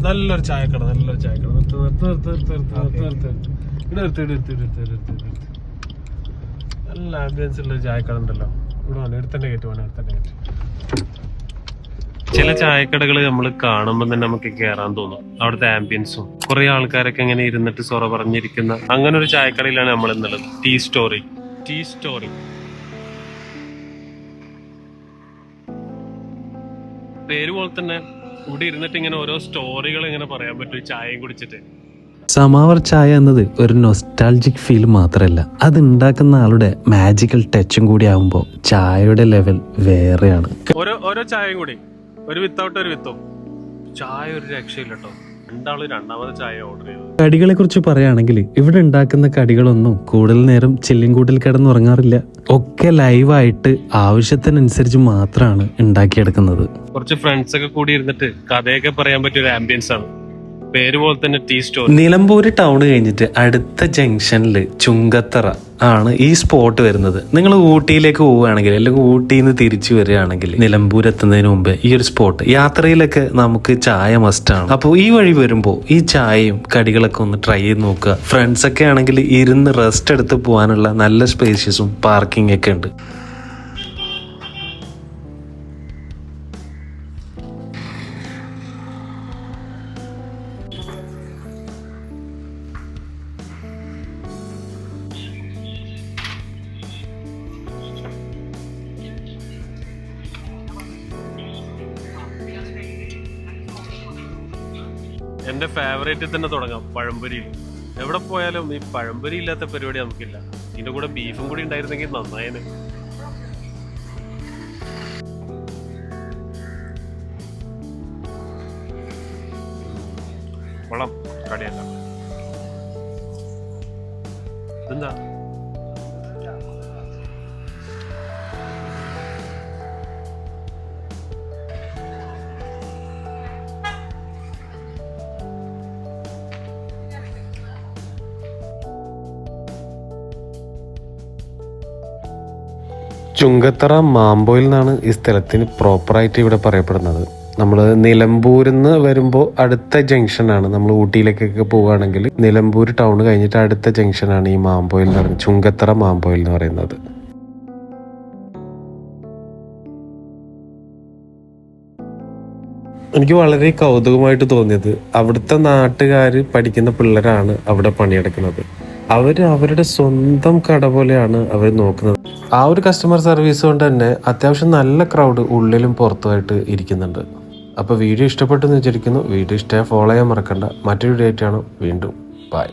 നല്ലൊരു ചായക്കട നല്ല ആംബിയൻസ് ഉള്ള ചായക്കട ഉണ്ടല്ലോ. ഇവിടെ എടുത്തന്നെ കയറ്റുവാണ്. ചില ചായക്കടകൾ നമ്മൾ കാണുമ്പോൾ തന്നെ നമുക്ക് കയറാൻ തോന്നും. അവിടുത്തെ ആംബിയൻസും കുറെ ആൾക്കാരൊക്കെ ഇങ്ങനെ ഇരുന്നിട്ട് സൊറ പറഞ്ഞിരിക്കുന്ന അങ്ങനെ ഒരു ചായക്കടയിലാണ് നമ്മൾ ഇന്നുള്ളത്. Tea story. പേര് പോലെ തന്നെ ഇവിടെ ഇരുന്നിട്ട് ഇങ്ങനെ ഓരോ സ്റ്റോറികൾ ഇങ്ങനെ പറയാൻ പറ്റും ചായയും കുടിച്ചിട്ട്. സമാവർ ചായ എന്നത് ഒരു നൊസ്റ്റാൾജിക് ഫീൽ മാത്രമല്ല, അത് ഉണ്ടാക്കുന്ന ആളുടെ മാജിക്കൽ ടച്ചും കൂടി ആകുമ്പോൾ ചായയുടെ ലെവൽ വേറെയാണ്. ഓരോ ചായയും കൂടി ഒരു വിത്തൗട്ട് ഒരു വിത്തോ ചായ ഒരു രക്ഷയില്ല കേട്ടോ. രണ്ടാമത് ചായ ഓർഡർ ചെയ്തു. കടികളെ കുറിച്ച് പറയുകയാണെങ്കിൽ ഇവിടെ ഉണ്ടാക്കുന്ന കടികളൊന്നും കൂടുതൽ നേരം ചില്ലിൻകൂട്ടിൽ കിടന്നുറങ്ങാറില്ല. ഒക്കെ ലൈവായിട്ട് ആവശ്യത്തിനനുസരിച്ച് മാത്രമാണ് ഉണ്ടാക്കിയെടുക്കുന്നത്. കുറച്ച് ഫ്രണ്ട്സ് ഒക്കെ കൂടി ഇരുന്നിട്ട് കഥയൊക്കെ പറയാൻ പറ്റിയ ഒരു ആംബിയൻസ് ആണ്. പേര് പോലെ തന്നെ ടീ സ്റ്റോർ. നിലമ്പൂർ ടൗൺ കഴിഞ്ഞിട്ട് അടുത്ത ജംഗ്ഷനിൽ ചുങ്കത്തറ ആണ് ഈ സ്പോട്ട് വരുന്നത്. നിങ്ങൾ ഊട്ടിയിലേക്ക് പോവുകയാണെങ്കിൽ അല്ലെങ്കിൽ ഊട്ടിയിൽ നിന്ന് തിരിച്ചു വരികയാണെങ്കിൽ നിലമ്പൂർ എത്തുന്നതിന് മുമ്പ് ഈ ഒരു സ്പോട്ട് യാത്രയിലൊക്കെ നമുക്ക് ചായ മസ്റ്റാണ്. അപ്പോൾ ഈ വഴി വരുമ്പോൾ ഈ ചായയും കടികളൊക്കെ ഒന്ന് ട്രൈ ചെയ്ത് നോക്കുക. ഫ്രണ്ട്സ് ഒക്കെ ആണെങ്കിൽ ഇരുന്ന് റെസ്റ്റ് എടുത്ത് പോകാനുള്ള നല്ല സ്പേഷ്യസും പാർക്കിംഗ് ഒക്കെ ഉണ്ട്. എന്റെ ഫേവറേറ്റിൽ തന്നെ തുടങ്ങാം, പഴംപൊരിയിൽ. എവിടെ പോയാലും ഈ പഴംപൊരി ഇല്ലാത്ത പരിപാടി നമുക്കില്ല. ഇതിന്റെ കൂടെ ബീഫും കൂടി ഉണ്ടായിരുന്നെങ്കിൽ നന്നായേനെ. വളം കടയല്ല ഇതെന്താ? ചുങ്കത്തറ മാമ്പോയിൽ നിന്നാണ് ഈ സ്ഥലത്തിന് പ്രോപ്പറായിട്ട് ഇവിടെ പറയപ്പെടുന്നത്. നമ്മൾ നിലമ്പൂരിൽ നിന്ന് വരുമ്പോൾ അടുത്ത ജംഗ്ഷനാണ്. നമ്മൾ ഊട്ടിയിലേക്കൊക്കെ പോവുകയാണെങ്കിൽ നിലമ്പൂർ ടൗൺ കഴിഞ്ഞിട്ട് അടുത്ത ജംഗ്ഷനാണ് ഈ മാമ്പോയിൽ എന്ന് പറയുന്നത്, ചുങ്കത്തറ മാമ്പോയിൽ എന്ന് പറയുന്നത്. എനിക്ക് വളരെ കൗതുകമായിട്ട് തോന്നിയത് അവിടുത്തെ നാട്ടുകാർ പഠിക്കുന്ന പിള്ളേരാണ് അവിടെ പണിയെടുക്കുന്നത്. അവരുടെ സ്വന്തം കട പോലെയാണ് അവർ നോക്കുന്നത്. ആ ഒരു കസ്റ്റമർ സർവീസ് കൊണ്ട് തന്നെ അത്യാവശ്യം നല്ല ക്രൗഡ് ഉള്ളിലും പുറത്തുമായിട്ട് ഇരിക്കുന്നുണ്ട്. അപ്പോൾ വീഡിയോ ഇഷ്ടപ്പെട്ടെന്ന് വിചാരിക്കുന്നു. വീഡിയോ ഇഷ്ടമായി ഫോളോ ചെയ്യാൻ മറക്കണ്ട. മറ്റൊരു വീഡിയോ ആയിട്ടാണ് വീണ്ടും. ബൈ.